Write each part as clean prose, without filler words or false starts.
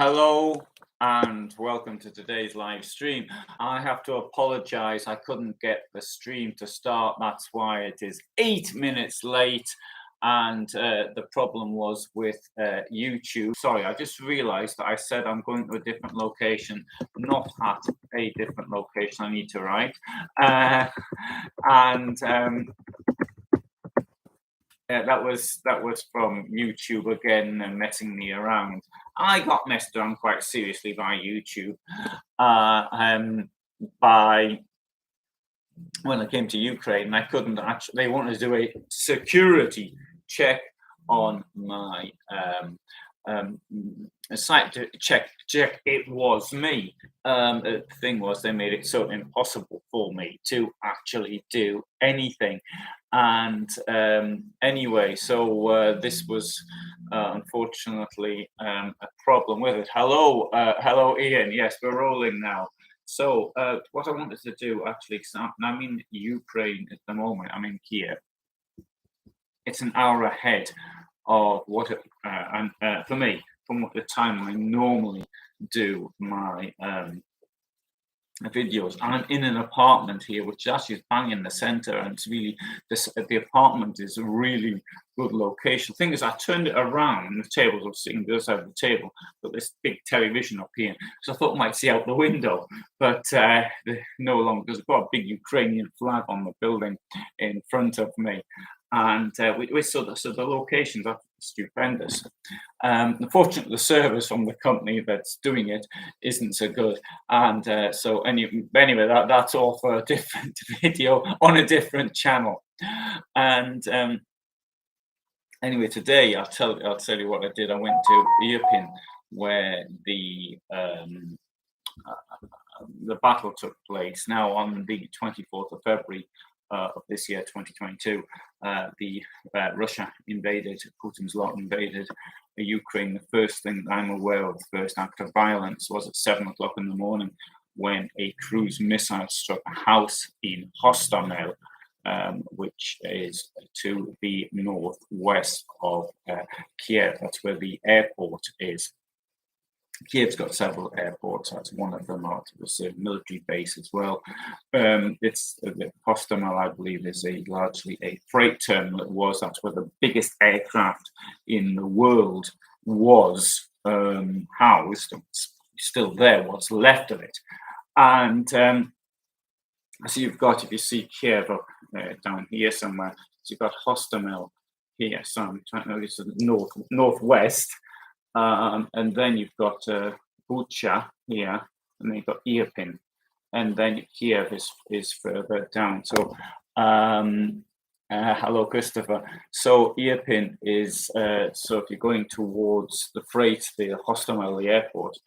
Hello and welcome to today's live stream. I have to apologize. I couldn't get the stream to start. That's why it is 8 minutes late. And the problem was with YouTube. Sorry, I just realized that I said I'm going to a different location, not at a different location. I need to write. That was from YouTube again and messing me around. I got messed around quite seriously by YouTube by when I came to Ukraine. I couldn't actually. They wanted to do a security check on my site to check it was me. The thing was, they made it so impossible for me to actually do anything. And anyway, so this was unfortunately a problem with it. Hello, Ian. Yes, we're rolling now. So what I wanted to do actually, I'm in Ukraine at the moment. I'm in Kyiv. It's an hour ahead of what for me, from the time I normally do my videos. I'm in an apartment here, which actually is bang in the center, and it's really the apartment is a really good location. Thing is, I turned it around, and the tables were sitting the other side of the table, but this big television up here, so I thought I might see out the window, but no longer. There's got a big Ukrainian flag on the building in front of me, and we saw the locations are stupendous. Unfortunately, the service from the company that's doing it isn't so good, and so anyway, that's all for a different video on a different channel. And anyway, today I'll tell you what I did. I went to Irpin, where the battle took place. Now on the 24th of February. Of this year, 2022, Russia invaded, Putin's lot invaded Ukraine. The first thing I'm aware of, the first act of violence, was at 7 o'clock in the morning when a cruise missile struck a house in Hostomel, which is to the northwest of Kyiv. That's where the airport is. Kyiv's got several airports. That's one of them. There's a military base as well. It's the Hostomel, I believe, is largely a freight terminal. That's where the biggest aircraft in the world was housed. It's still there, what's left of it. And so you've got, if you see Kyiv up down here somewhere, so you've got Hostomel here. So I'm trying to notice the northwest. And then you've got Bucha here, and then you've got Irpin, and then Kyiv is further down. So, hello, Christopher. So Irpin is so if you're going towards the freight, the Hostomel airport,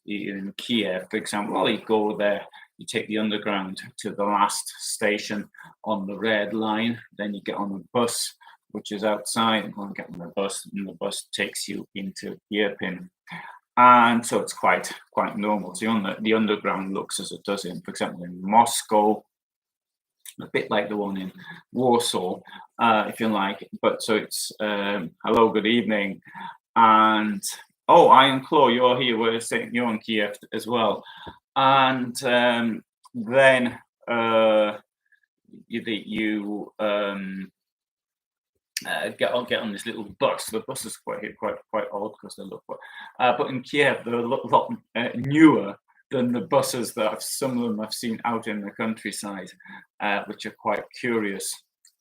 in Kyiv, for example, you go there, you take the underground to the last station on the red line, then you get on the bus, which is outside, and go and get on the bus, and the bus takes you into Irpin. And so it's quite normal. So the underground looks as it does in, for example, in Moscow, a bit like the one in Warsaw, if you like. But so it's hello, good evening, and Iron Claw, you're here. We're saying you're in Kyiv as well, and then you get on this little bus. The bus is quite old because they look but in Kyiv they're a lot newer than the buses that some of them I've seen out in the countryside, which are quite curious.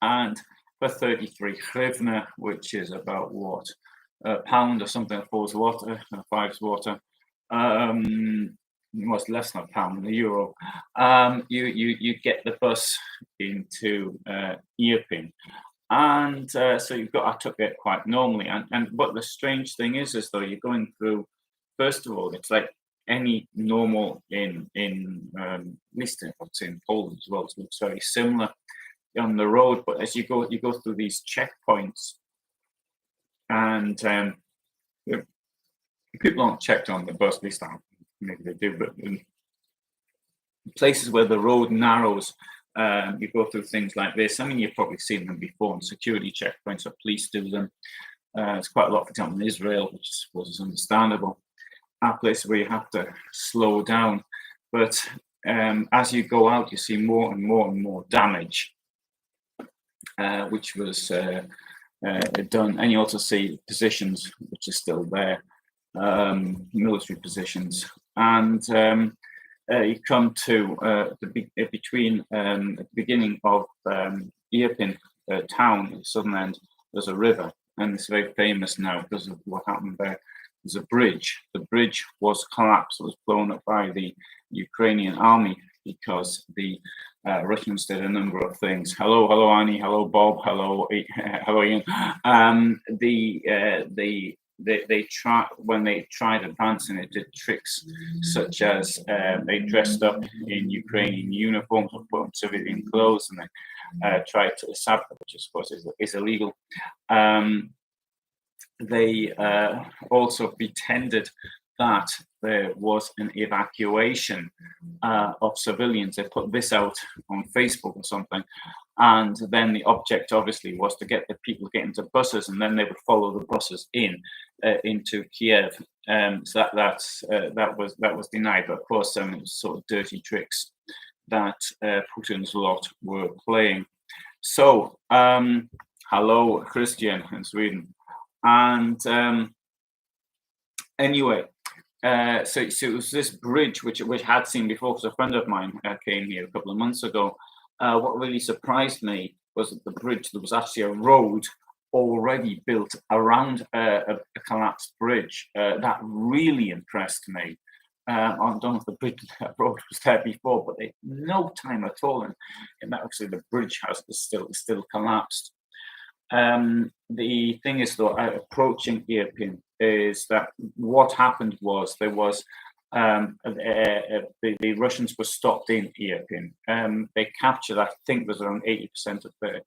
And for 33 hryvnia, which is about what, a pound or something, 4 zloty, 5 zloty, almost less than a pound, a euro, you get the bus into Irpin. And so I took it quite normally, and what the strange thing is though you're going through, first of all, it's like any normal in at least I would say in Poland as well, so it's very similar on the road. But as you go through these checkpoints, and people aren't checked on the bus, at least maybe they do, but in places where the road narrows, you go through things like this. I mean, you've probably seen them before on security checkpoints, or police do them. It's quite a lot, for example, in Israel, which I suppose is understandable. are places where you have to slow down. But as you go out, you see more and more and more damage, which was done. And you also see positions which are still there, military positions. And you come to between the beginning of Irpin town, at the southern end, there's a river, and it's very famous now because of what happened there. There's a bridge. The bridge was collapsed. It was blown up by the Ukrainian army because the Russians did a number of things. Hello, Annie. Hello, Bob. Hello, hello, Ian. They tried advancing it, did tricks such as they dressed up in Ukrainian uniforms or put on civilian clothes, and they tried to sabotage, which of course is illegal. They also pretended that there was an evacuation of civilians. They put this out on Facebook or something, and then the object obviously was to get the people to get into buses, and then they would follow the buses into Kyiv. So that was denied. But of course, it was sort of dirty tricks that Putin's lot were playing. So hello, Christian in Sweden, and anyway. So it was this bridge which I had seen before, because a friend of mine came here a couple of months ago. What really surprised me was that the bridge, there was actually a road already built around a collapsed bridge. That really impressed me. I don't know if the road was there before, but they no time at all, and actually the bridge house is still collapsed. The thing is, though, approaching Irpin, is that what happened was there was the Russians were stopped in Irpin. They captured, I think, there's around 80% of the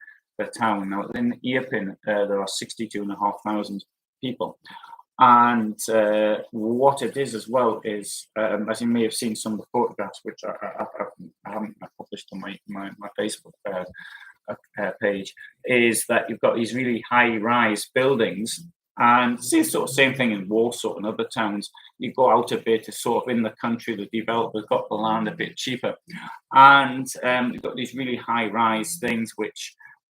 town. Now in Irpin, there are 62,500 people, and what it is as well is, as you may have seen some of the photographs, which I haven't published on my Facebook page, is that you've got these really high-rise buildings, and it's the sort of same thing in Warsaw and other towns. You go out a bit, it's sort of in the country, the developers got the land a bit cheaper, and you've got these really high-rise things,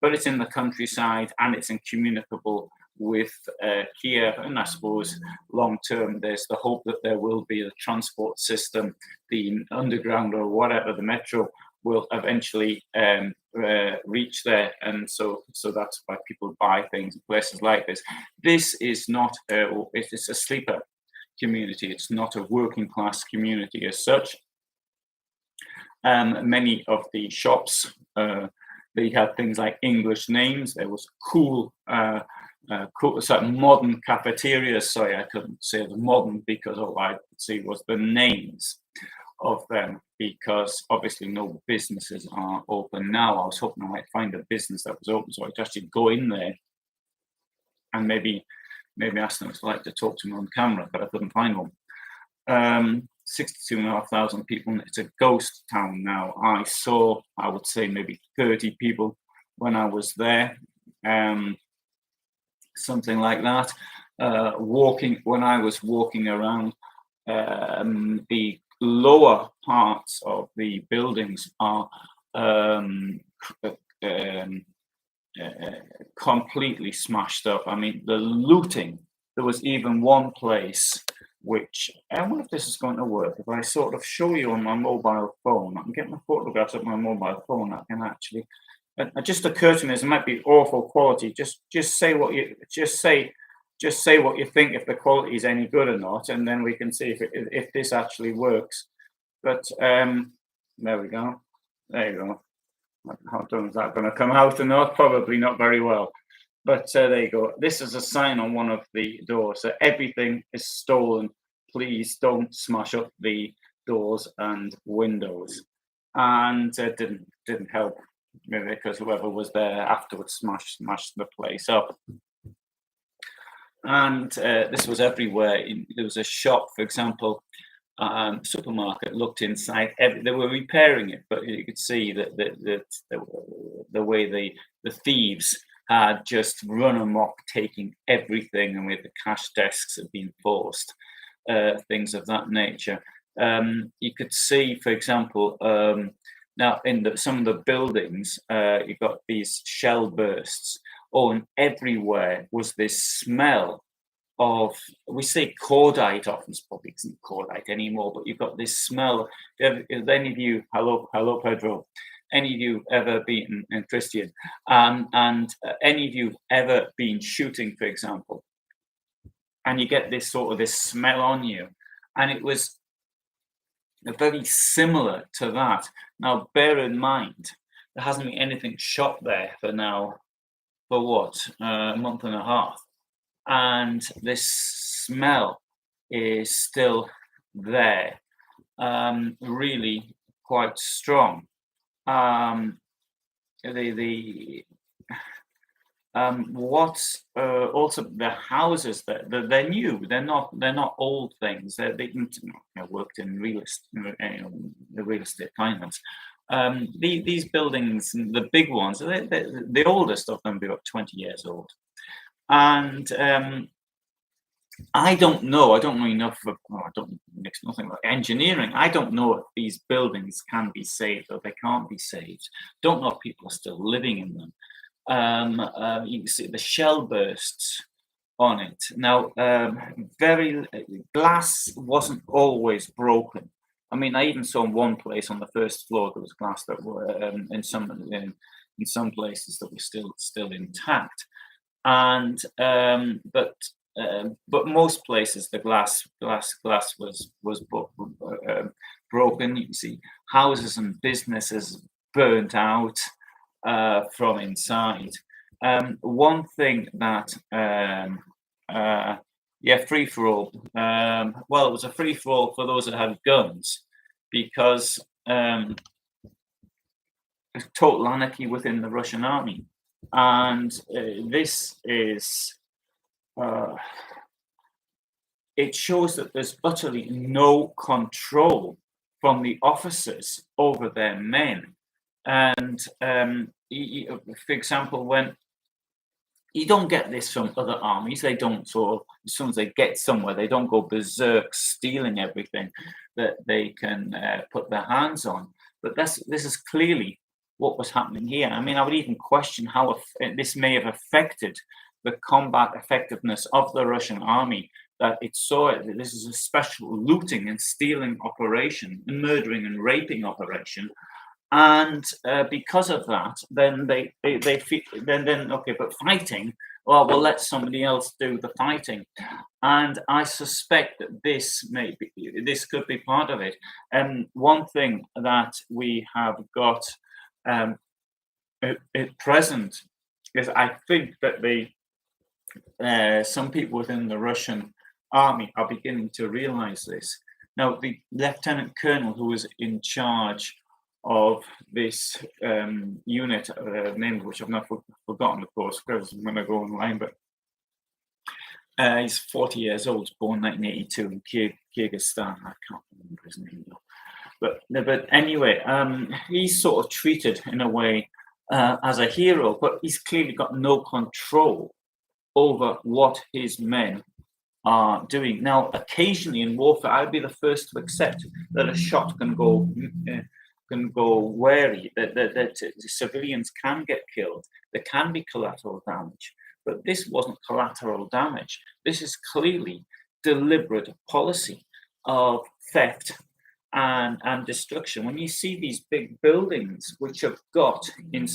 but it's in the countryside and it's incommunicable with Kyiv. And I suppose long term, there's the hope that there will be a transport system, the underground or whatever, the metro, will eventually reach there, and so that's why people buy things in places like this. This is not it's a sleeper community. It's not a working class community as such. Many of the shops, they had things like English names. There was cool sort of modern cafeterias. Sorry, I couldn't say the modern because all I could see was the names of them, because obviously no businesses are open now. I was hoping I might find a business that was open so I could actually go in there and maybe ask them if they'd like to talk to me on camera, but I couldn't find one. 62,500 people. It's a ghost town now. I saw, I would say, maybe 30 people when I was there, something like that. When I was walking around, the lower parts of the buildings are completely smashed up. I mean, the looting. There was even one place which, I wonder if this is going to work. If I sort of show you on my mobile phone, I can get my photographs up my mobile phone. I can actually. It just occurred to me, it might be awful quality. Just say what you what you think, if the quality is any good or not, and then we can see if this actually works. But there we go. There you go. How is that going to come out or not? Probably not very well. But there you go. This is a sign on one of the doors. So everything is stolen. Please don't smash up the doors and windows. And it didn't help, maybe because whoever was there afterwards smashed the place up. And this was everywhere. There was a shop, for example, supermarket. Looked inside. They were repairing it, but you could see that the way the thieves had just run amok, taking everything, and where the cash desks had been forced. things of that nature. You could see, for example, now in some of the buildings, you've got these shell bursts. Oh, and everywhere was this smell of, we say cordite often, it's probably isn't cordite anymore, but you've got this smell. Have any of you, hello Pedro, any of you ever been in Christian, and any of you ever been shooting, for example, and you get this sort of this smell on you, and it was very similar to that. Now bear in mind, there hasn't been anything shot there for what, a month and a half, and this smell is still there, really quite strong. The what's also the houses that they're new, they're not old things. They didn't, worked in the real estate finance. These buildings, the big ones, the oldest of them be about 20 years old. And I don't know enough I don't mix nothing about engineering. I don't know if these buildings can be saved or they can't be saved. Don't know if people are still living in them. You can see the shell bursts on it. Now, glass wasn't always broken. I mean, I even saw in one place on the first floor there was glass that were in some places that were still intact, and but most places the glass was broken. You can see houses and businesses burnt out from inside. One thing that free for all. Well, it was a free for all for those that had guns, because there's total anarchy within the Russian army, and this is. It shows that there's utterly no control from the officers over their men. And for example, when you don't get this from other armies, they don't sort of, as soon as they get somewhere, they don't go berserk stealing everything that they can put their hands on. But this is clearly what was happening here. I mean, I would even question how this may have affected the combat effectiveness of the Russian army, that it saw it, that this is a special looting and stealing operation, and murdering and raping operation. And because of that, then they okay, but fighting, well, we'll let somebody else do the fighting. And I suspect that this could be part of it. And one thing that we have got at present is, I think that some people within the Russian army are beginning to realize this. Now, the lieutenant colonel who was in charge of this unit, name of which I've not forgotten, of course, because I'm going to go online, but he's 40 years old, born 1982 in Kyrgyzstan. I can't remember his name though. But anyway, he's sort of treated in a way as a hero, but he's clearly got no control over what his men are doing. Now, occasionally in warfare, I'd be the first to accept that a shot can go wary, that civilians can get killed. There can be collateral damage, but this wasn't collateral damage. This is clearly deliberate policy of theft and destruction. When you see these big buildings which have got in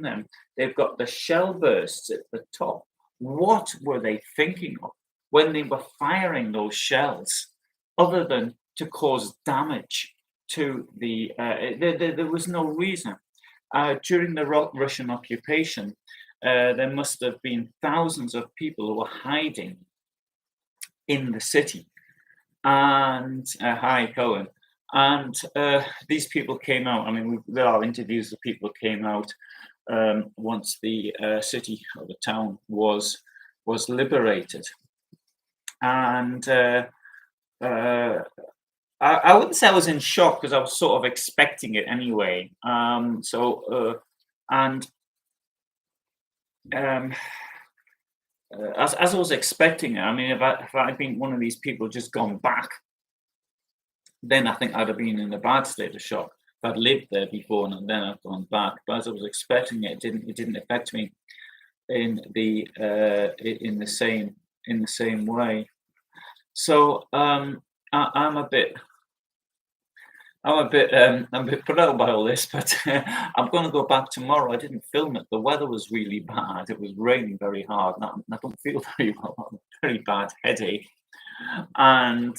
them, they've got the shell bursts at the top. What were they thinking of when they were firing those shells, other than to cause damage to the? There was no reason. During the Russian occupation, there must have been thousands of people who were hiding in the city. And hi, Cohen. And these people came out. I mean, there are interviews of people who came out once the city or the town was liberated. And I wouldn't say I was in shock, because I was sort of expecting it anyway. as I was expecting it. I mean, if I'd been one of these people just gone back, then I think I'd have been in a bad state of shock. If I'd lived there before and then I'd gone back, but as I was expecting it, it didn't affect me in the same way. So I'm a bit I'm a bit put out by all this, but I'm going to go back tomorrow. I didn't film it. The weather was really bad. It was raining very hard. I don't feel very well. I have a very bad headache, and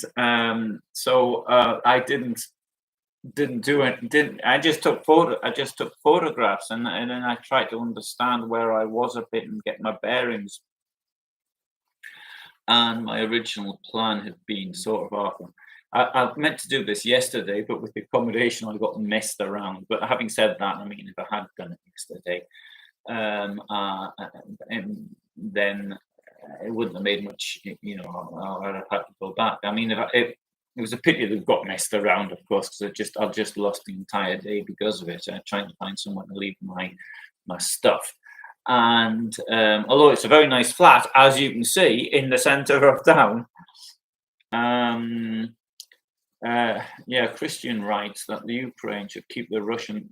so I didn't do it. Didn't I just took photographs, and then I tried to understand where I was a bit and get my bearings. And my original plan had been sort of I meant to do this yesterday, but with the accommodation, I got messed around. But having said that, I mean, if I had done it yesterday, and then it wouldn't have made much, I'd have had to go back. I mean, it was a pity that it got messed around, of course, because I've just lost the entire day because of it. Trying to find somewhere to leave my stuff. And although it's a very nice flat, as you can see, in the centre of town. Christian writes that the Ukraine should keep the Russian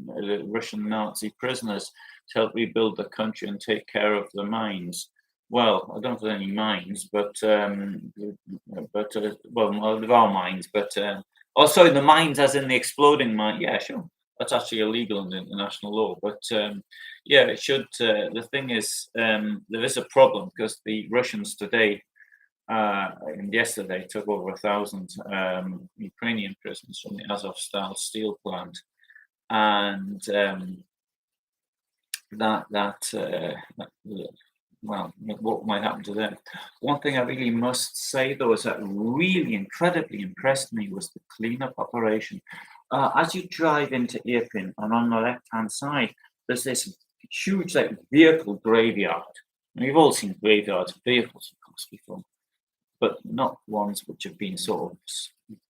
Nazi prisoners to help rebuild the country and take care of the mines. Well, I don't have any mines, but there are mines, but the mines as in the exploding mine. Yeah, sure, that's actually illegal under international law. But it should. The thing is, there is a problem because the Russians today. And yesterday took over 1,000 Ukrainian prisoners from the Azovstal steel plant, and what might happen to them? One thing I really must say, though, is that really incredibly impressed me was the cleanup operation. As you drive into Irpin, and on the left-hand side, there's this huge vehicle graveyard. And we've all seen graveyards of vehicles, of course, before, but not ones which have been sort of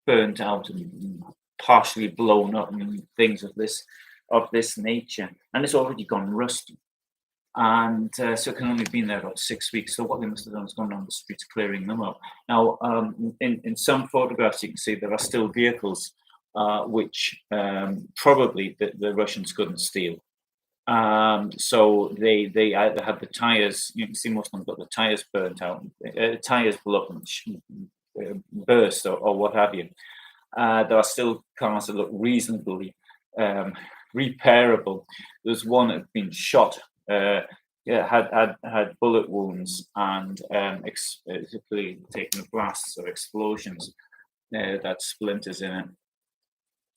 burnt out and partially blown up and things of this nature. And it's already gone rusty. And so it can only been there about 6 weeks. So what they must have done is gone down the streets clearing them up. Now, in some photographs, you can see there are still vehicles which probably the Russians couldn't steal. So they either had the tires. You can see most of them got the tires burnt out, tires blew up and burst or what have you. There are still cars that look reasonably repairable. There's one that had been shot, had bullet wounds and particularly taken blasts or explosions that had splinters in it.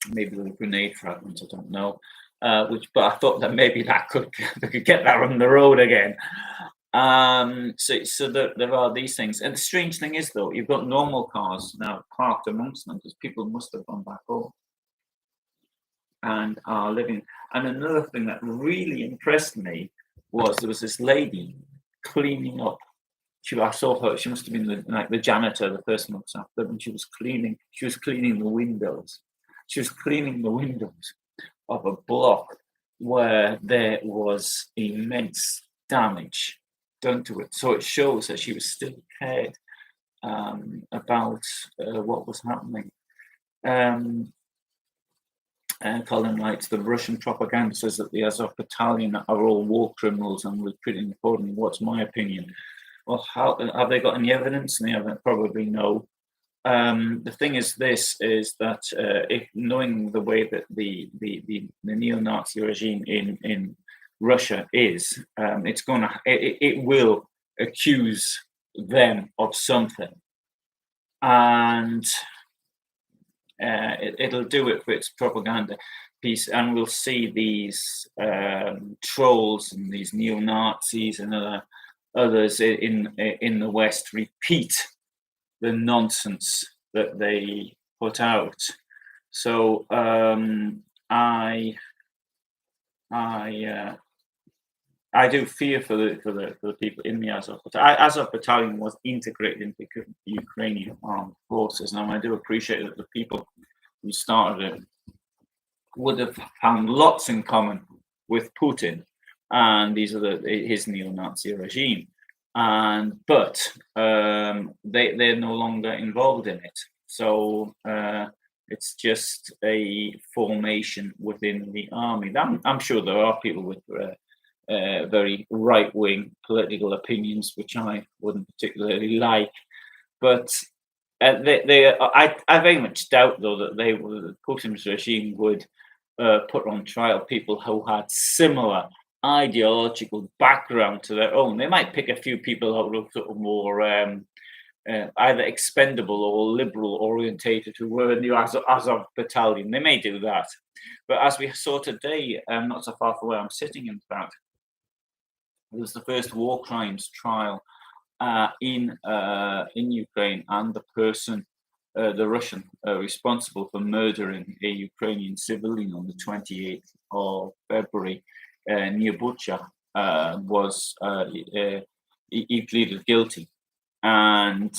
Maybe with a grenade fragment, I don't know. But I thought that maybe they could get that on the road again. So there are these things. And the strange thing is, though, you've got normal cars now parked amongst them because people must have gone back home and are living. And another thing that really impressed me was there was this lady cleaning up. I saw her. She must have been the janitor, the person who looks after them. And she was cleaning the windows. She was cleaning the windows of a block where there was immense damage done to it. So it shows that she was still cared about what was happening. Colin writes, the Russian propaganda says that the Azov battalion are all war criminals and recruiting accordingly. What's my opinion? Well, have they got any evidence? And they haven't, probably no. The thing is that if knowing the way that the neo-Nazi regime in Russia is, it will accuse them of something, and it'll do it for its propaganda piece, and we'll see these trolls and these neo-Nazis and others in the West repeat the nonsense that they put out. So I do fear for the people in the Azov battalion. Azov battalion was integrated into the Ukrainian armed forces. Now I do appreciate that the people who started it would have found lots in common with Putin, and these are his neo-Nazi regime. but they're no longer involved in it. So it's just a formation within the army. I'm sure there are people with very right-wing political opinions, which I wouldn't particularly like, but I very much doubt, though, that Putin's regime would put on trial people who had similar ideological background to their own. They might pick a few people who were sort of more either expendable or liberal orientated, who were in the Azov battalion. They may do that, but as we saw today, not so far from where I'm sitting, in fact, it was the first war crimes trial in Ukraine, and the Russian responsible for murdering a Ukrainian civilian on the 28th of February near Bucha he pleaded guilty, and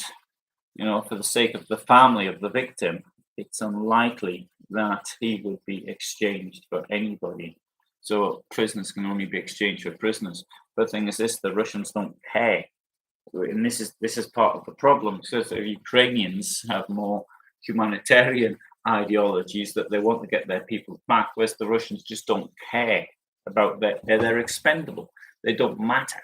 for the sake of the family of the victim, it's unlikely that he would be exchanged for anybody. So prisoners can only be exchanged for prisoners. But the thing is this: the Russians don't care. And this is part of the problem, because the Ukrainians have more humanitarian ideologies, that they want to get their people back, whereas the Russians just don't care about they're expendable. They don't matter.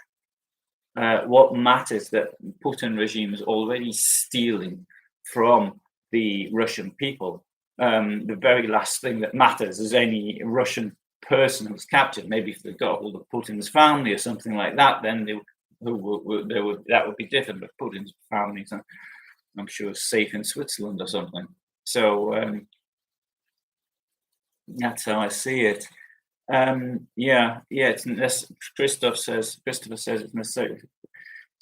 What matters that Putin regime is already stealing from the Russian people. The very last thing that matters is any Russian person who's captured. Maybe if they got hold of Putin's family or something like that, then that would be different. But Putin's family, I'm sure, is safe in Switzerland or something. So that's how I see it. Christopher says it's necessary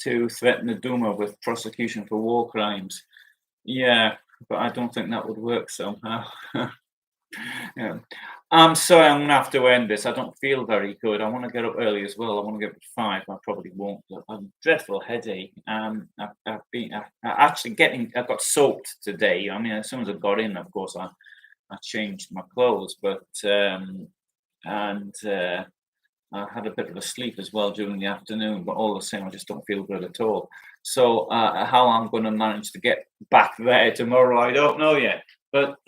to threaten the Duma with prosecution for war crimes. Yeah, but I don't think that would work somehow. Yeah. I'm sorry, I'm gonna have to end this. I don't feel very good. I want to get up early as well. I want to get up at 5. I probably won't. But I have a dreadful headache. I got soaked today. I mean, as soon as I got in, of course, I changed my clothes, but I had a bit of a sleep as well during the afternoon. But all the same, I just don't feel good at all. So how I'm going to manage to get back there tomorrow, I don't know yet. But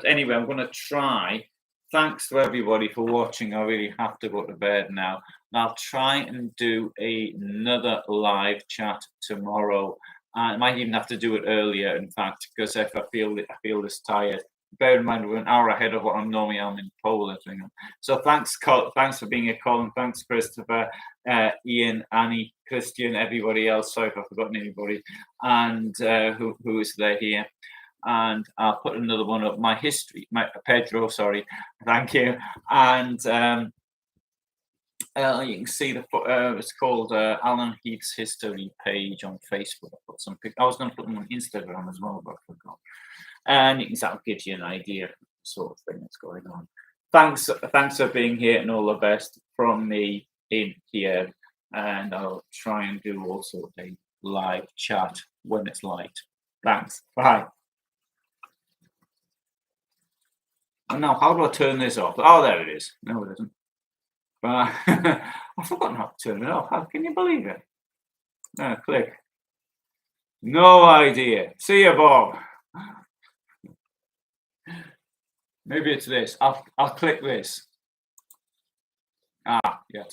anyway, I'm going to try. Thanks to everybody for watching. I really have to go to bed now. And I'll try and do another live chat tomorrow. I might even have to do it earlier, in fact, because if I feel this tired. Bear in mind, we're an hour ahead of what I'm normally in Poland. So thanks for being here, Colin. Thanks, Christopher, Ian, Annie, Christian, everybody else. Sorry if I've forgotten anybody, and who is there here. And I'll put another one up. My history, Pedro. Sorry, thank you. And you can see it's called Alan Heath's history page on Facebook. I put some. I was going to put them on Instagram as well, but I forgot. And that'll give you an idea of the sort of thing that's going on. Thanks for being here, and all the best from me in Kyiv. And I'll try and do also a live chat when it's light. Thanks. Bye. And now, how do I turn this off? Oh, there it is. No, it isn't. But I've forgotten how to turn it off. How can you believe it? Click. No idea. See you, Bob. Maybe it's this. I'll click this.